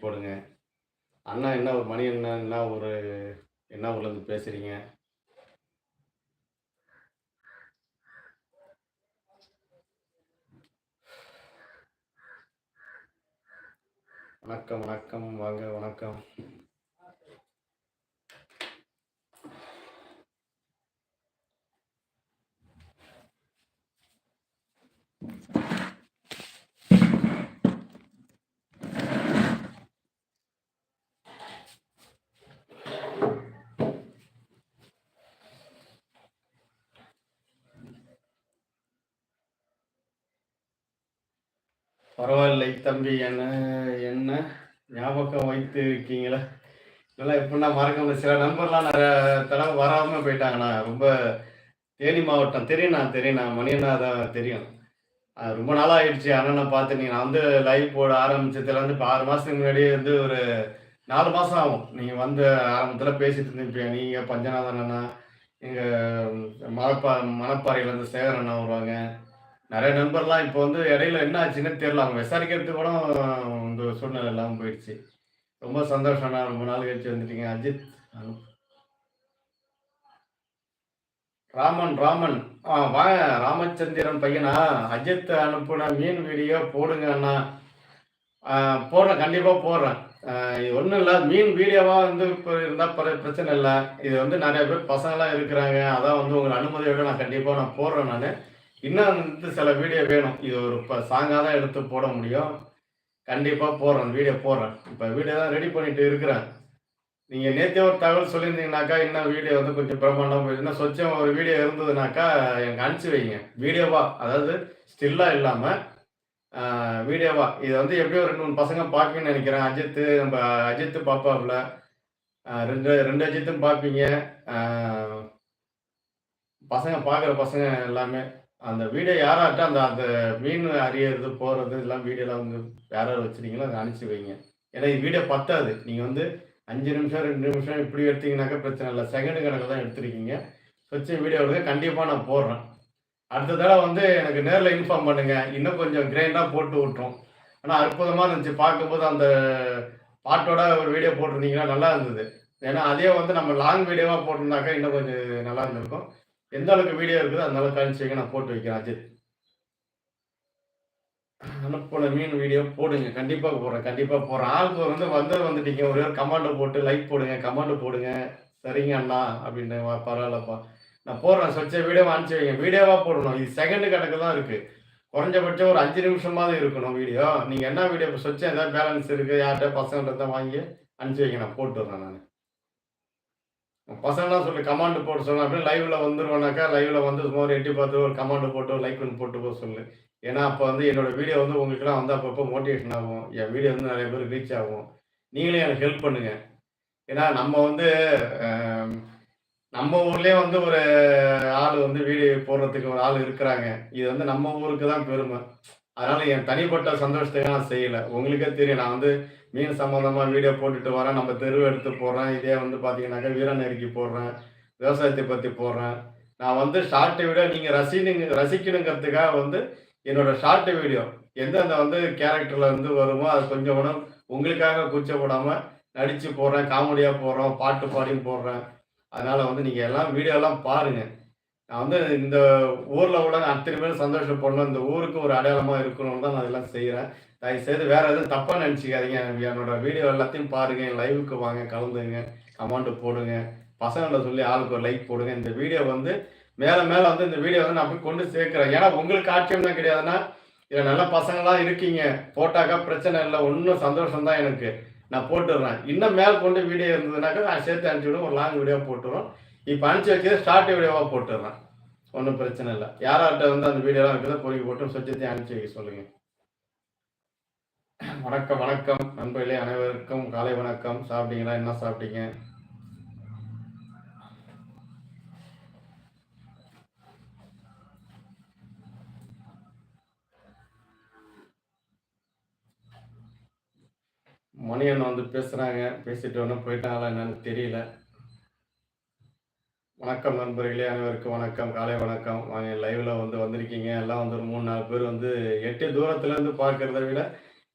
போடுங்க. அண்ணா என்ன ஒரு மணி அண்ணா என்ன ஊர்லேருந்து பேசுறீங்க? வணக்கம், வணக்கம். வாங்க வணக்கம். பரவாயில்லை தம்பி. என்ன என்ன ஞாபகம் வைத்து இருக்கீங்களா? இதெல்லாம் எப்படின்னா மறக்க முடியாது. சில நண்பர்லாம் நெறைய தடவ வராம போயிட்டாங்கண்ணா. ரொம்ப தேனி மாவட்டம் தெரியும்ண்ணா. மணி அண்ணா தான் தெரியும். ரொம்ப நாளா ஆயிடுச்சு அண்ணன பார்த்து. நான் வந்து லைவ் போட ஆரம்பிச்சதுலேருந்து இப்ப 6 மாசத்துக்கு முன்னாடியே வந்து ஒரு 4 மாசம் ஆகும். நீங்க வந்து ஆரம்பத்தில பேசிட்டு இருந்திருப்பீங்க. நீங்க, பஞ்சநாதன் அண்ணா, எங்க மணப்பா மணப்பாறையிலேருந்து சேகர் அண்ணா வருவாங்க. நெறைய நண்பர்லாம் இப்போ வந்து இடையில என்ன ஆச்சுன்னே தெரியல. அவங்க விசாரிக்கிறதுக்கு கூட இந்த சூழ்நிலை இல்லாம போயிடுச்சு. ரொம்ப சந்தோஷம்ண்ணா. ரொம்ப நாள் கழிச்சு வந்துட்டீங்க. அஜித் அனு ராமன். வாங்க. ராமச்சந்திரன் பையனா? அஜித் அனுப்புன மீன் வீடியோ போடுங்க அண்ணா. போடுறேன். கண்டிப்பா போடுறேன். இது ஒண்ணும் இல்ல. மீன் வீடியோவா வந்து இப்ப இருந்தா பிரச்சனை இல்ல. இது வந்து நெறைய பேர் பசங்கலாம் இருக்கிறாங்க. அதான் வந்து உங்க அனுமதியோட நான் போடுறேன் நானு. இன்னும் வந்து சில வீடியோ வேணும். இது ஒரு சாங்கா தான் எடுத்து போட முடியும். கண்டிப்பா போடுறேன். வீடியோ போடுறேன். இப்ப வீடியோ தான் ரெடி பண்ணிட்டு இருக்கிறேன். நீங்க நேத்தே ஒரு தகவல் சொல்லியிருந்தீங்கனாக்கா, இன்னும் வீடியோ வந்து கொஞ்சம் பிரமாண்டமா போயிடும். இன்னும் சொச்சம் ஒரு வீடியோ இருந்ததுனாக்கா, எனக்கு அனுப்பிச்சு வைங்க. வீடியோவா, அதாவது ஸ்டில்லா இல்லாம, அ வீடியோவா. இத வந்து எப்படியும் 2, 3 பசங்க பார்ப்பீங்கன்னு நெனைக்கிறேன். நம்ப அஜித் பாப்பாப்புல. 2 அஜித்தும் பார்ப்பீங்க. அ பார்க்குற பசங்க எல்லாமே. அந்த வீடியோ யாராட்ட அந்த அந்த மீன் அரியறது, போறது இதெல்லாம் வீடியோலாம் வந்து யார் யார் வச்சிருக்கீங்களோ அத அனுப்பிச்சு வைங்க. ஏன்னா இது வீடியோ பத்தாது. நீங்க வந்து 5 நிமிஷம், 2 நிமிஷம் இப்படி எடுத்தீங்கன்னாக்கா பிரச்சனை இல்ல. செகண்ட் கணக்குல தான் எடுத்திருக்கீங்க. வச்சு வீடியோ எடுங்க. கண்டிப்பா நான் போடுறேன். அடுத்த தடவ வந்து எனக்கு நேர்ல இன்ஃபார்ம் பண்ணுங்க. இன்னும் கொஞ்சம் கிரைண்டா போட்டு விட்டுரும். ஆனா அற்புதமா இருந்துச்சு. பார்க்கும்போது அந்த பாட்டோட ஒரு வீடியோ போட்டிருந்தீங்கன்னா நல்லா இருந்தது. ஏன்னா அதே வந்து நம்ம லாங் வீடியோவா போட்டிருந்தாக்கா இன்னும் கொஞ்சம் நல்லா இருந்திருக்கும். எந்த அளவுக்கு வீடியோ இருக்குதோ அந்த அளவுக்கு அனுப்பிச்சு வைங்க. நான் போட்டு வைக்கிறேன் அஜித். அனுப்புன மீன் வீடியோ போடுங்க. கண்டிப்பா போடுறேன். ஆளுக்கு வந்து வந்துட்டீங்க. ஒரே ஒரு கமாண்ட் போட்டு லைக் போடுங்க. கமாண்ட் போடுங்க. சரிங்க அண்ணா அப்படின்னு. பரவாயில்லப்பா. நான் போடுறேன். வீடியோவா அனுப்பிச்சு வைங்க. வீடியோவா போடணும். இது செகண்ட் கணக்கு தான் இருக்கு. குறைஞ்சபட்சம் ஒரு 5 நிமிஷமாவது இருக்கணும் வீடியோ. நீங்க என்ன வீடியோ ஏதாவது பேலன்ஸ் இருக்கு, யார்ட்ட பசங்கள்ட்ட வாங்கி அனுப்பிச்சு வைங்க. நான் போட்டுடுறேன் நானு. பசங்கலாம் சொல்லி கமாண்ட் போட சொல்லு. அப்படியே லைவ்ல வந்துருவேனாக்கா, லைவ்ல வந்து சும்மா ஒரு எட்டி பார்த்து ஒரு கமாண்ட் போட்டு, ஒரு லைக் ஒண்ணு போட்டு போக சொல்லு. ஏன்னா, அப்ப வந்து என்னோட வீடியோ வந்து உங்களுக்கெல்லாம் வந்து அப்பப்போ மோட்டிவேஷன் ஆகும். என் வீடியோ வந்து நெறைய பேருக்கு ரீச் ஆகும். நீங்களே எனக்கு ஹெல்ப் பண்ணுங்க. ஏன்னா, நம்ம வந்து அ நம்ம ஊர்லயே வந்து ஒரு ஆள் வந்து வீடியோ போடுறதுக்கு ஒரு ஆள் இருக்கிறாங்க. இது வந்து நம்ம ஊருக்கு தான் பெருமை. அதனால என் தனிப்பட்ட சந்தோஷத்துக்காக நான் செய்யல. உங்களுக்கே தெரியும். நான் வந்து மீன் சம்மந்தமா வீடியோ போட்டுட்டு வரேன். நம்ம தெருவ எடுத்து போடுறேன். இதே வந்து பார்த்தீங்கன்னாக்கா, வீரநெருக்கி போடுறேன். விவசாயத்த பத்தி போடுறேன். நான் வந்து ஷார்ட் வீடியோ நீங்க ரசிக்கணுங்கிறதுக்காக வந்து என்னோட ஷார்ட் வீடியோ எந்தெந்த வந்து கேரக்டர்ல வந்து வருமோ, அது கொஞ்சம் கூட உங்களுக்காக கூச்சப்படாம நடிச்சு போடுறேன். காமெடியா போடுறோம். பாட்டு பாடியும் போடுறேன். அதனால வந்து நீங்க எல்லாம் வீடியோலாம் பாருங்க. நான் வந்து இந்த ஊர்ல உள்ள அத்தனை பேரும் சந்தோஷப்படணும். இந்த ஊருக்கு ஒரு அடையாளமா இருக்கணும்னு தான் நான் இதெல்லாம் செய்றேன். தயவுசெய்து வேற எதுவும் தப்பா நெனச்சுக்காதீங்க. என்னோட வீடியோ எல்லாத்தையும் பாருங்க. என் லைவ்‌க்கு வாங்க, கலந்துங்க, கமெண்ட் போடுங்க. பசங்கள்ட்ட சொல்லி ஆளுக்கு ஒரு லைக் போடுங்க. இந்த வீடியோ வந்து மேல மேல வந்து இந்த வீடியோ வந்து நான் போய் கொண்டு சேர்க்கிறேன். ஏன்னா உங்களுக்கு ஆட்சேபணம் கிடையாதுன்னா, இதுல நல்ல பசங்களா இருக்கீங்க. போட்டாக்கா பிரச்சனை இல்ல. இன்னும் சந்தோஷம் தான் எனக்கு. நான் போட்டுர்றேன். இன்னும் மேல் கொண்டு வீடியோ இருந்ததுனாக்கா, நான் சேர்த்து அனுப்பிச்சு விடுவேன். ஒரு லாங் வீடியோ போட்டுருவோம். இப்ப அனுப்பிச்சு வைக்கிறது ஷார்ட் வீடியோவா போட்டுர்றேன். ஒண்ணும் பிரச்சனை இல்ல. யார்ட்ட வந்து அந்த வீடியோலாம் இருக்குதோ பொறுக்கி போட்டு சொச்சத்தையும் அனுப்பிச்சு வைக்க சொல்லுங்க. வணக்கம், வணக்கம். நண்பர்களே அனைவருக்கும் காலை வணக்கம். சாப்பிட்டீங்களா? என்ன சாப்பிட்டீங்க? மணியண்ணன் வந்து பேசுறாங்க. பேசிட்டு ஒண்ணும் போயிட்டாங்களா என்னன்னு தெரியல. வணக்கம் நண்பர்களே அனைவருக்கும் வணக்கம். காலை வணக்கம். வாங்க லைவ்ல வந்து வந்திருக்கீங்க. எல்லாம் வந்து ஒரு 3, 4 பேர் வந்து எட்டி தூரத்துல இருந்து பார்க்கிறத விட,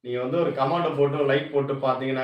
நீங்க வந்து ஒரு கமெண்ட் போட்டு, லைக் போட்டு பார்த்தீங்கன்னா